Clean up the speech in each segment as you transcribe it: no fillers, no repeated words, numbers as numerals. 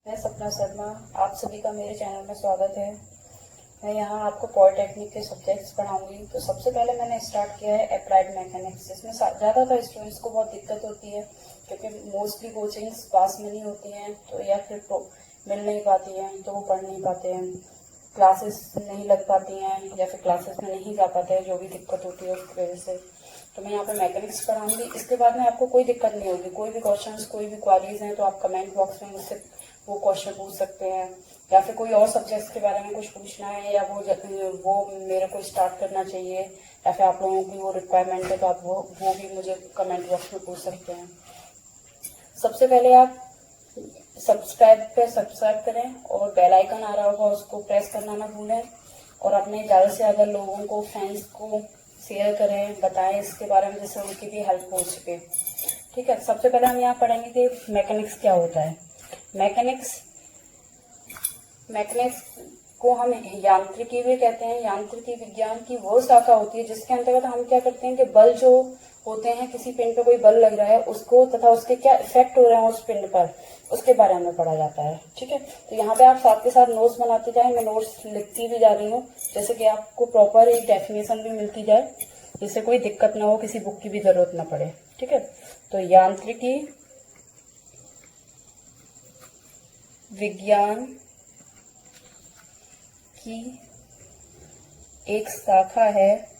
मैं सपना शर्मा, आप सभी का मेरे चैनल में स्वागत है। मैं यहाँ आपको पॉलिटेक्निक के सब्जेक्ट्स पढ़ाऊंगी। तो सबसे पहले मैंने स्टार्ट किया है अप्लाइड मैकेनिक्स। इसमें ज़्यादातर स्टूडेंट्स को बहुत दिक्कत होती है क्योंकि मोस्टली कोचिंग्स पास में नहीं होती हैं, तो या फिर तो मिल नहीं पाती हैं, तो वो पढ़ नहीं पाते हैं, क्लासेस नहीं लग पाती हैं या फिर क्लासेस में नहीं जा पाते हैं, जो भी दिक्कत होती है उसकी वजह से। तो मैं यहाँ पे मैकेनिक्स पढ़ाऊंगी। इसके बाद में आपको कोई दिक्कत नहीं होगी। कोई भी क्वेश्चंस, कोई भी क्वारीज हैं तो आप कमेंट बॉक्स में मुझसे वो क्वेश्चन पूछ सकते हैं, या फिर कोई और सब्जेक्ट्स के बारे में कुछ पूछना है, या वो मेरे को स्टार्ट करना चाहिए, या फिर आप लोगों की वो रिक्वायरमेंट है तो आप वो भी मुझे कमेंट बॉक्स में पूछ सकते हैं। सबसे पहले आप सब्सक्राइब करें और बेल आइकन आ रहा होगा उसको प्रेस करना ना भूलें, और अपने ज़्यादा से ज़्यादा लोगों को, फ्रेंड्स को शेयर करें, बताएं इसके बारे में, जिससे उनकी भी हेल्प हो सके। ठीक है, सबसे पहले हम यहाँ पढ़ेंगे कि मैकेनिक्स क्या होता है। मैकेनिक्स को हम यांत्रिकी भी कहते हैं। यांत्रिकी विज्ञान की वो शाखा होती है जिसके अंतर्गत हम क्या करते हैं कि बल जो होते हैं, किसी पिंड पे कोई बल लग रहा है उसको तथा उसके क्या इफेक्ट हो रहे हैं उस पिंड पर, उसके बारे में पढ़ा जाता है। ठीक है, तो यहाँ पे आप साथ के साथ नोट्स बनाते जाए। मैं नोट्स लिखती भी जा रही हूँ, जैसे कि आपको प्रॉपर एक डेफिनेशन भी मिलती जाए, जिससे कोई दिक्कत ना हो, किसी बुक की भी जरूरत ना पड़े। ठीक है, तो यांत्रिकी विज्ञान की एक शाखा है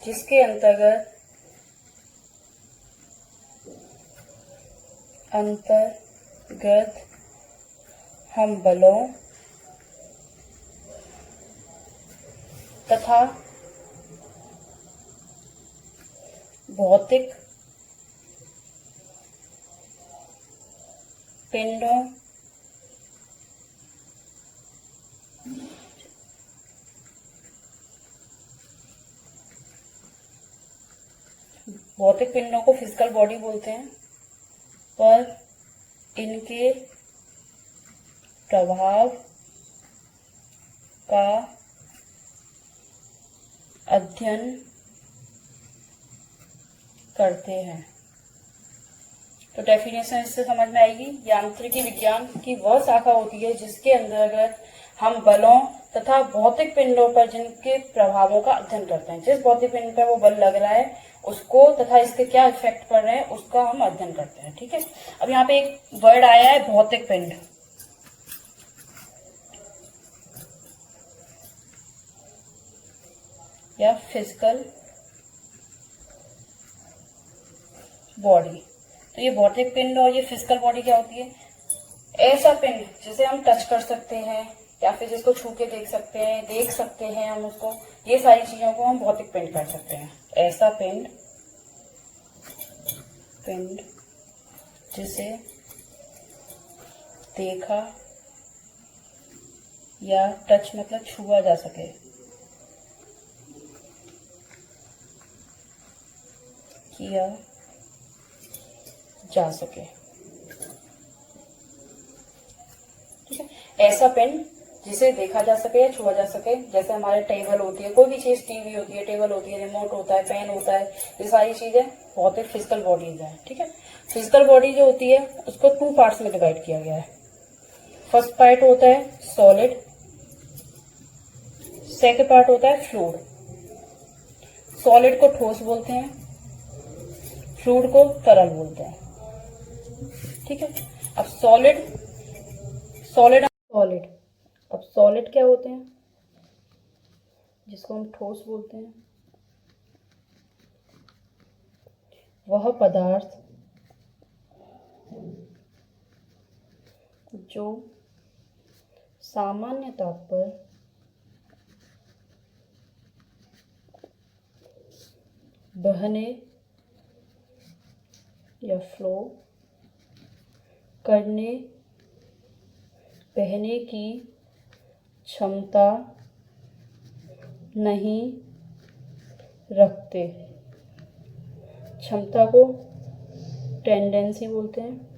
जिसके अंतर्गत हम बलों तथा भौतिक पिंडों को फिजिकल बॉडी बोलते हैं, पर इनके प्रभाव का अध्ययन करते हैं। तो डेफिनेशन इससे समझ में आएगी। यांत्रिकी विज्ञान की वह शाखा होती है जिसके अंतर्गत हम बलों तथा भौतिक पिंडों पर जिनके प्रभावों का अध्ययन करते हैं। जिस भौतिक पिंड पर वो बल लग रहा है उसको तथा इसके क्या इफेक्ट पड़ रहे हैं उसका हम अध्ययन करते हैं। ठीक है, अब यहाँ पे एक वर्ड आया है भौतिक पिंड या फिजिकल बॉडी। तो ये भौतिक पिंड और ये फिजिकल बॉडी क्या होती है? ऐसा पिंड जिसे हम टच कर सकते हैं या फिर जिसको छू के देख सकते हैं हम उसको, ये सारी चीजों को हम भौतिक पिंड कर सकते हैं। ऐसा पिंड जिसे देखा या टच मतलब छुआ जा सके, किया जा सके। ठीक है, ऐसा पेन जिसे देखा जा सके या छुआ जा सके, जैसे हमारे टेबल होती है, कोई भी चीज, टीवी होती है, टेबल होती है, रिमोट होता है, पेन होता है, ये सारी चीजें बहुत ही फिजिकल बॉडीज है। ठीक है, फिजिकल बॉडी जो होती है उसको 2 पार्ट्स में डिवाइड किया गया है। फर्स्ट पार्ट होता है सॉलिड, सेकेंड पार्ट होता है फ्लूइड। सॉलिड को ठोस बोलते हैं, फ्लूइड को तरल बोलते हैं। ठीक है, अब सॉलिड क्या होते हैं, जिसको हम ठोस बोलते हैं? वह पदार्थ जो सामान्य ताप पर बहने या फ्लो बहने की क्षमता नहीं रखते। क्षमता को टेंडेंसी बोलते हैं।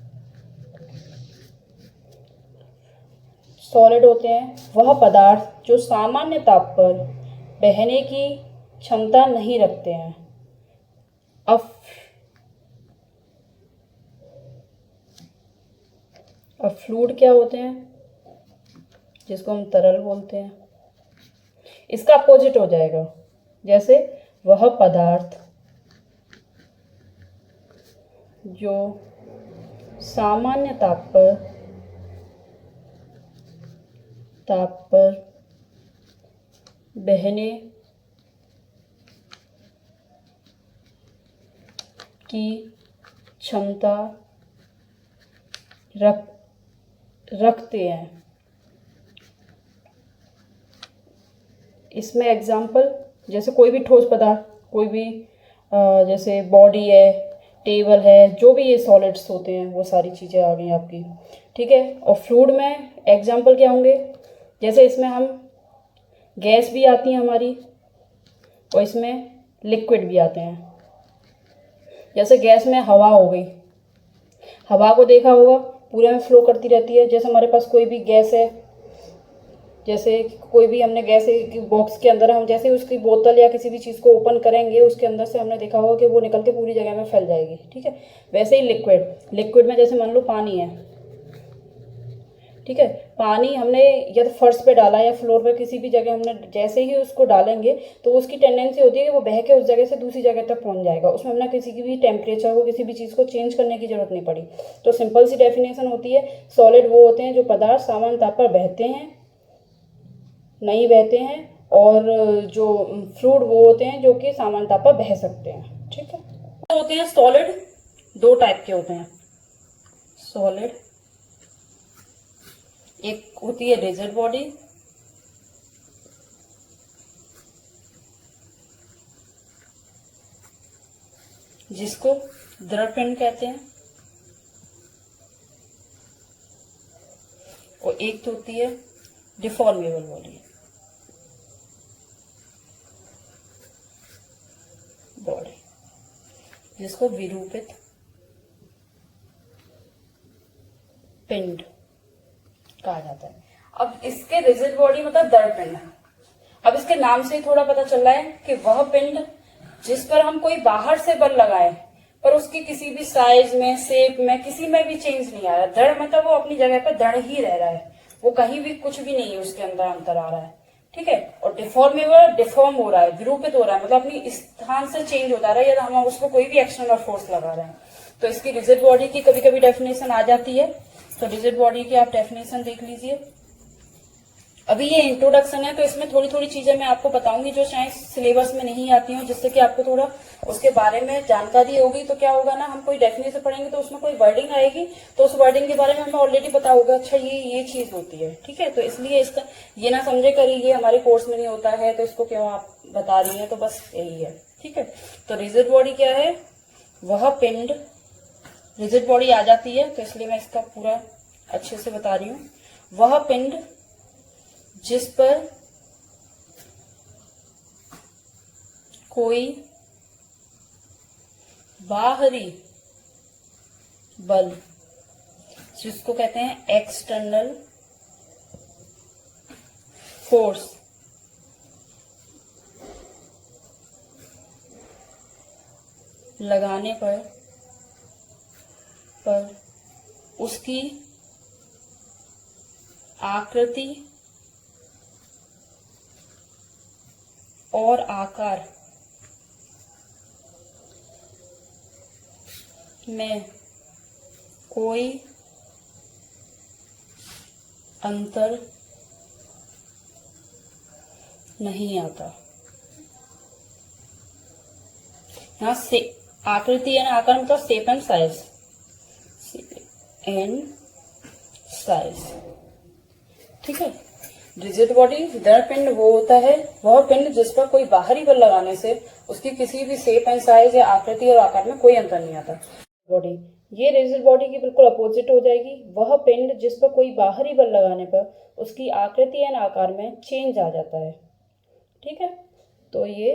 सॉलिड होते हैं वह पदार्थ जो सामान्य ताप पर बहने की क्षमता नहीं रखते हैं। अब अब फ्लूइड क्या होते हैं, जिसको हम तरल बोलते हैं, इसका अपोजिट हो जाएगा। जैसे वह पदार्थ जो सामान्य ताप पर बहने की क्षमता रखते हैं। इसमें एग्जाम्पल, जैसे कोई भी ठोस पदार्थ, कोई भी जैसे बॉडी है, टेबल है, जो भी ये सॉलिड्स होते हैं वो सारी चीज़ें आ गई आपकी, ठीक है। और फ्लूइड में एग्जाम्पल क्या होंगे, जैसे इसमें हम गैस भी आती है हमारी और इसमें लिक्विड भी आते हैं। जैसे गैस में हवा हो गई, हवा को देखा होगा पूरे में फ्लो करती रहती है। जैसे हमारे पास कोई भी गैस है, जैसे कोई भी हमने गैस बॉक्स के अंदर हम जैसे उसकी बोतल या किसी भी चीज़ को ओपन करेंगे, उसके अंदर से हमने देखा होगा कि वो निकल के पूरी जगह में फैल जाएगी, ठीक है। वैसे ही लिक्विड में जैसे मान लो पानी है, ठीक है। पानी हमने या तो फर्श पे डाला या फ्लोर पे, किसी भी जगह हमने जैसे ही उसको डालेंगे तो उसकी टेंडेंसी होती है कि वो बह के उस जगह से दूसरी जगह तक पहुंच जाएगा। उसमें हमने किसी की भी टेम्परेचर को, किसी भी चीज़ को चेंज करने की जरूरत नहीं पड़ी। तो सिंपल सी डेफिनेशन होती है, सॉलिड वो होते हैं जो पदार्थ सामान्य ताप पर बहते हैं, नहीं बहते हैं, और जो फ्लूइड वो होते हैं जो कि सामान्य ताप पर बह सकते हैं, ठीक है। होते हैं सॉलिड, दो टाइप के होते हैं सॉलिड। एक होती है रिजिड बॉडी, जिसको दृढ़ पिंड कहते हैं, और एक तो होती है डिफॉर्मेबल बॉडी, जिसको विरूपित पिंड कहा जाता है। अब इसके रिजिड बॉडी मतलब दृढ़ पिंड। अब इसके नाम से ही थोड़ा पता चल रहा है कि वह पिंड जिस पर हम कोई बाहर से बल लगाए पर उसकी किसी भी साइज में, शेप में, किसी में भी चेंज नहीं आ रहा। दृढ़ मतलब वो अपनी जगह पर दृढ़ ही रह रहा है, वो कहीं भी कुछ भी नहीं है उसके अंदर अंतर आ रहा है, ठीक है। और डिफॉर्मेबल, डिफॉर्म हो रहा है, विरूपित हो रहा है, मतलब अपनी स्थान से चेंज होता रहा है या हम उसको कोई भी एक्सटर्नल फोर्स लगा रहे हैं। तो इसकी रिजिड बॉडी की कभी कभी डेफिनेशन आ जाती है। तो रिजिड बॉडी की आप डेफिनेशन देख लीजिए। अभी ये इंट्रोडक्शन है, तो इसमें थोड़ी थोड़ी चीजें मैं आपको बताऊंगी जो शायद सिलेबस में नहीं आती हूँ, जिससे कि आपको थोड़ा उसके बारे में जानकारी होगी। तो क्या होगा ना, हम कोई डेफिनेशन पढ़ेंगे तो उसमें कोई वर्डिंग आएगी, तो उस वर्डिंग के बारे में हमें ऑलरेडी पता होगा, अच्छा ये चीज होती है, ठीक है। तो इसलिए इसका ये ना समझे करिए ये हमारे कोर्स में नहीं होता है तो इसको क्यों आप बता रही है, तो बस यही है, ठीक है। तो रिजिड बॉडी क्या है, वह पिंड, रिजिड बॉडी आ जाती है तो इसलिए मैं इसका पूरा अच्छे से बता रही हूँ। वह पिंड जिस पर कोई बाहरी बल, जिसको कहते हैं एक्सटर्नल फोर्स, लगाने पर उसकी आकृति और आकार में कोई अंतर नहीं आता। यहाँ से आकृति एंड आकार मतलब शेप एंड साइज, ठीक है। रिजिड बॉडी, दृढ़ पिंड वो होता है वह पिंड जिस पर कोई बाहरी बल लगाने से उसकी किसी भी शेप एंड साइज या आकृति और आकार में कोई अंतर नहीं आता। बॉडी, ये रिजिड बॉडी की बिल्कुल अपोजिट हो जाएगी। वह पिंड जिस पर कोई बाहरी बल लगाने पर उसकी आकृति एंड आकार में चेंज आ जाता है, ठीक है। तो ये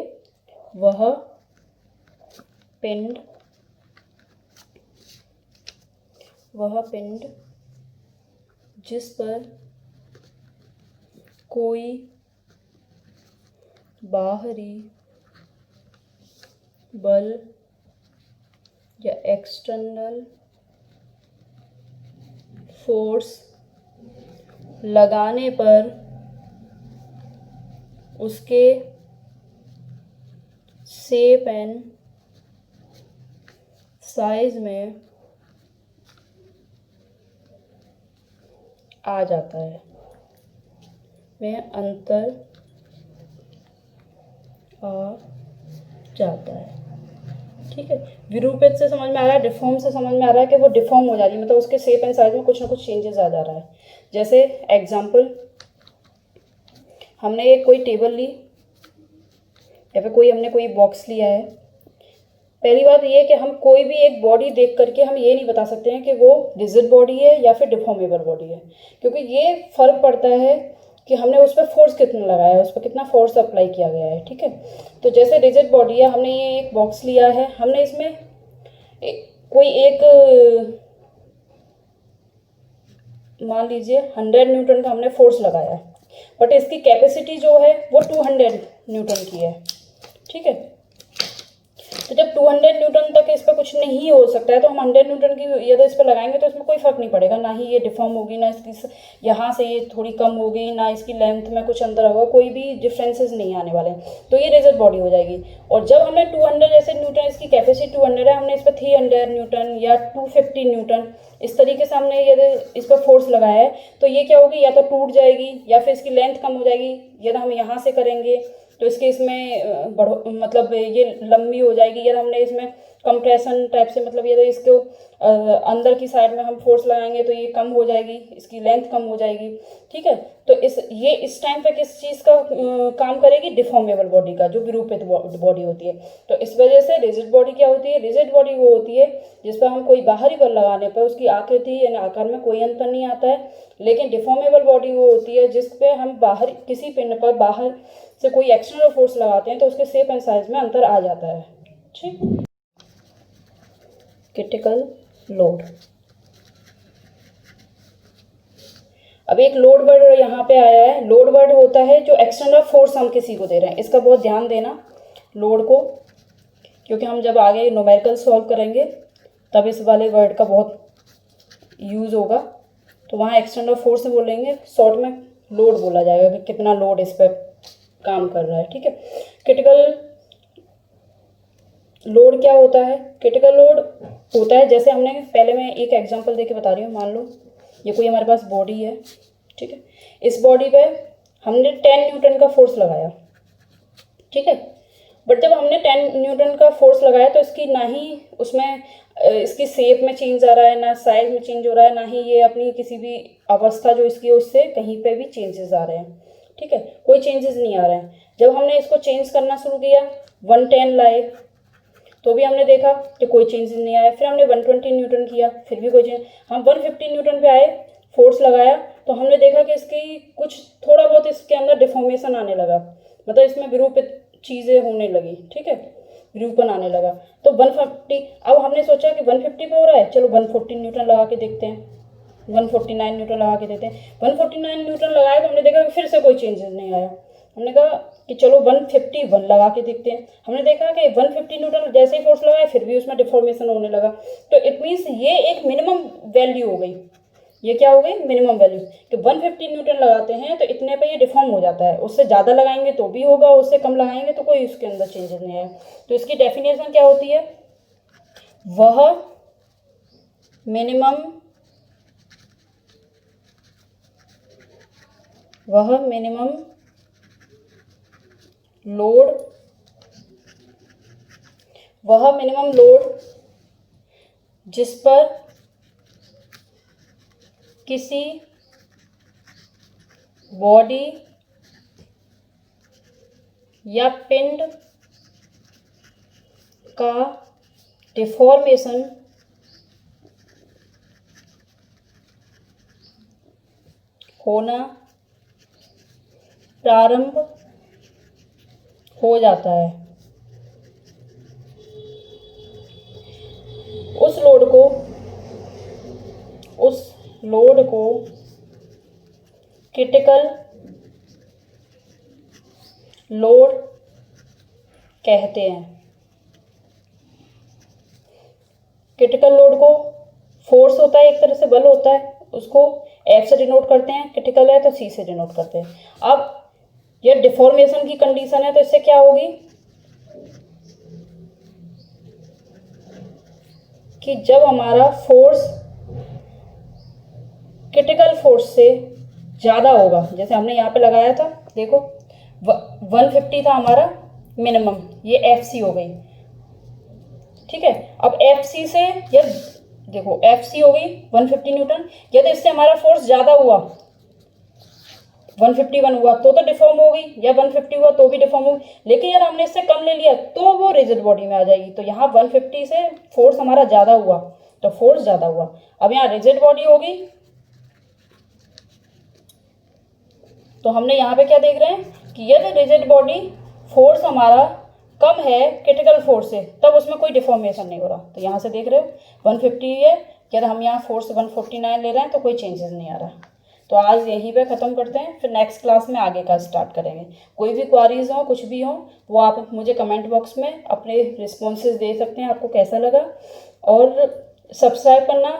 वह पिंड जिस पर कोई बाहरी बल या एक्सटर्नल फोर्स लगाने पर उसके शेप एंड साइज में आ जाता है, में अंतर आ जाता है। ठीक है, विरूपित से समझ में आ रहा है, डिफॉर्म से समझ में आ रहा है कि वो डिफॉर्म हो जा रही है, मतलब उसके शेप एंड साइज में कुछ ना कुछ चेंजेस आ जा रहा है। जैसे एग्जांपल, हमने एक कोई टेबल ली या फिर हमने कोई बॉक्स लिया है। पहली बात ये है कि हम कोई भी एक बॉडी देख करके हम ये नहीं बता सकते हैं कि वो रिजिड बॉडी है या फिर डिफॉर्मेबल बॉडी है, क्योंकि ये फर्क पड़ता है कि हमने उस पर फोर्स कितना लगाया है, उस पर कितना फोर्स अप्लाई किया गया है। ठीक है, तो जैसे रिजिड बॉडी है, हमने ये एक बॉक्स लिया है, हमने इसमें कोई एक मान लीजिए 100 न्यूटन का हमने फोर्स लगाया है, बट इसकी कैपेसिटी जो है वो 200 न्यूटन की है। ठीक है, तो जब 200 न्यूटन तक इस पर कुछ नहीं हो सकता है तो हम 100 न्यूटन की यदि इस पर लगाएंगे तो इसमें कोई फर्क नहीं पड़ेगा, ना ही ये डिफॉर्म होगी, ना इसकी यहाँ से ये थोड़ी कम होगी, ना इसकी लेंथ में कुछ अंतर होगा, कोई भी डिफरेंसेस नहीं आने वाले हैं, तो ये रिजिड बॉडी हो जाएगी। और जब हमने 200 जैसे न्यूटन, इसकी कैपेसिटी 200 है, हमने इस पर 300 न्यूटन या 250 न्यूटन इस तरीके से हमने यदि इस पर फोर्स लगाया है, तो ये क्या होगी, या तो टूट जाएगी या फिर इसकी लेंथ कम हो जाएगी। यदि हम यहाँ से करेंगे तो इसके इसमें बढ़ो, मतलब ये लंबी हो जाएगी। यदि हमने इसमें कंप्रेशन टाइप से, मतलब यदि इसको अंदर की साइड में हम फोर्स लगाएंगे तो ये कम हो जाएगी, इसकी लेंथ कम हो जाएगी। ठीक है, तो इस टाइम पे किस चीज़ का काम करेगी, डिफॉर्मेबल बॉडी का, जो विरूपित बॉडी होती है। तो इस वजह से रिजिड बॉडी क्या होती है, रिजिड बॉडी वो होती है जिस पर हम कोई बाहरी बल लगाने पर उसकी आकृति यानी आकार में कोई अंतर नहीं आता है। लेकिन डिफॉर्मेबल बॉडी वो होती है जिस पे हम बाहर किसी पिंड पर बाहर से कोई एक्सटर्नल फोर्स लगाते हैं तो उसके शेप एंड साइज में अंतर आ जाता है। ठीक, क्रिटिकल लोड। अब एक लोड वर्ड यहाँ पे आया है। लोड वर्ड होता है जो एक्सटर्नल फोर्स हम किसी को दे रहे हैं, इसका बहुत ध्यान देना लोड को, क्योंकि हम जब आगे न्यूमेरिकल सॉल्व करेंगे तब इस वाले वर्ड का बहुत यूज होगा। तो वहाँ एक्सटर्नल फोर्स से बोलेंगे, शॉर्ट में लोड बोला जाएगा कि कितना लोड इस पर काम कर रहा है। ठीक है, क्रिटिकल लोड क्या होता है, क्रिटिकल लोड होता है, जैसे हमने पहले मैं एक एग्जांपल देके बता रही हूँ। मान लो ये कोई हमारे पास बॉडी है। ठीक है, इस बॉडी पे हमने 10 न्यूटन का फोर्स लगाया। ठीक है, बट जब हमने 10 न्यूटन का फोर्स लगाया तो इसकी ना ही उसमें इसकी शेप में चेंज आ रहा है, ना साइज में चेंज हो रहा है, ना ही ये अपनी किसी भी अवस्था जो इसकी उससे कहीं पे भी चेंजेस आ रहे हैं। ठीक है, कोई चेंजेस नहीं आ रहे हैं। जब हमने इसको चेंज करना शुरू किया, 110 लाए तो भी हमने देखा कि कोई चेंजेस नहीं आया। फिर हमने 120 न्यूटन किया, फिर भी कोई चेंज। हम 150 न्यूटन पे आए, फोर्स लगाया तो हमने देखा कि इसकी कुछ थोड़ा बहुत इसके अंदर डिफॉर्मेशन आने लगा, मतलब इसमें विरूपित चीज़ें होने लगी। ठीक है, विरूपण आने लगा। तो 150, अब हमने सोचा कि 150 पे हो रहा है, चलो 140 न्यूटन लगा के देखते हैं, 149 न्यूटन लगा के देते हैं। 149 न्यूटन लगाया तो हमने देखा कि फिर से कोई चेंजेस नहीं आया। हमने कहा कि चलो 151 लगा के देखते हैं। हमने देखा कि 150 न्यूटन जैसे ही फोर्स लगाया फिर भी उसमें डिफॉर्मेशन होने लगा। तो इट मीन्स ये एक मिनिमम वैल्यू हो गई। ये क्या हो गई, मिनिमम वैल्यू, कि 150 न्यूटन लगाते हैं तो इतने पे ये डिफॉर्म हो जाता है। उससे ज़्यादा लगाएंगे तो भी होगा, उससे कम लगाएंगे तो कोई उसके अंदर चेंजेस नहीं आए। तो इसकी डेफिनेशन क्या होती है, वह मिनिमम लोड जिस पर किसी बॉडी या पिंड का डिफॉर्मेशन होना प्रारंभ हो जाता है। उस लोड को क्रिटिकल लोड कहते हैं। क्रिटिकल लोड को फोर्स होता है, एक तरह से बल होता है, उसको F से डिनोट करते हैं, क्रिटिकल है तो C से डिनोट करते हैं। अब ये डिफॉर्मेशन की कंडीशन है तो इससे क्या होगी कि जब हमारा फोर्स क्रिटिकल फोर्स से ज़्यादा होगा, जैसे हमने यहाँ पे लगाया था, देखो 150 था हमारा मिनिमम, ये FC हो गई, ठीक है। अब FC से या देखो FC हो गई 150 न्यूटन, यदि इससे हमारा फोर्स ज़्यादा हुआ 151 हुआ तो डिफॉर्म हो गई, या 150 हुआ तो भी डिफॉर्म होगी। लेकिन यार हमने इससे कम ले लिया तो वो रिजिड बॉडी में आ जाएगी। तो यहाँ 150 से फोर्स हमारा ज़्यादा हुआ तो फोर्स ज़्यादा हुआ। अब यहाँ रिजिड बॉडी होगी तो हमने यहाँ पे क्या देख रहे हैं कि यदि रिजिड बॉडी फोर्स हमारा कम है क्रिटिकल फोर्स से, तब उसमें कोई डिफॉर्मेशन नहीं हो रहा। तो यहाँ से देख रहे हो 150 है, यदि हम यहाँ फोर्स 149 ले रहे हैं तो कोई चेंजेस नहीं आ रहा। तो आज यहीं पे ख़त्म करते हैं, फिर नेक्स्ट क्लास में आगे का स्टार्ट करेंगे। कोई भी क्वारीज हो, कुछ भी हो, वो आप मुझे कमेंट बॉक्स में अपने रिस्पॉन्सेज दे सकते हैं, आपको कैसा लगा। और सब्सक्राइब करना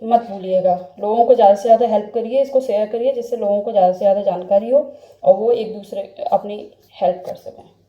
मत भूलिएगा। लोगों को ज़्यादा से ज़्यादा हेल्प करिए, इसको शेयर करिए, जिससे लोगों को ज़्यादा से ज़्यादा जानकारी हो और वो एक दूसरे अपनी हेल्प कर सकें।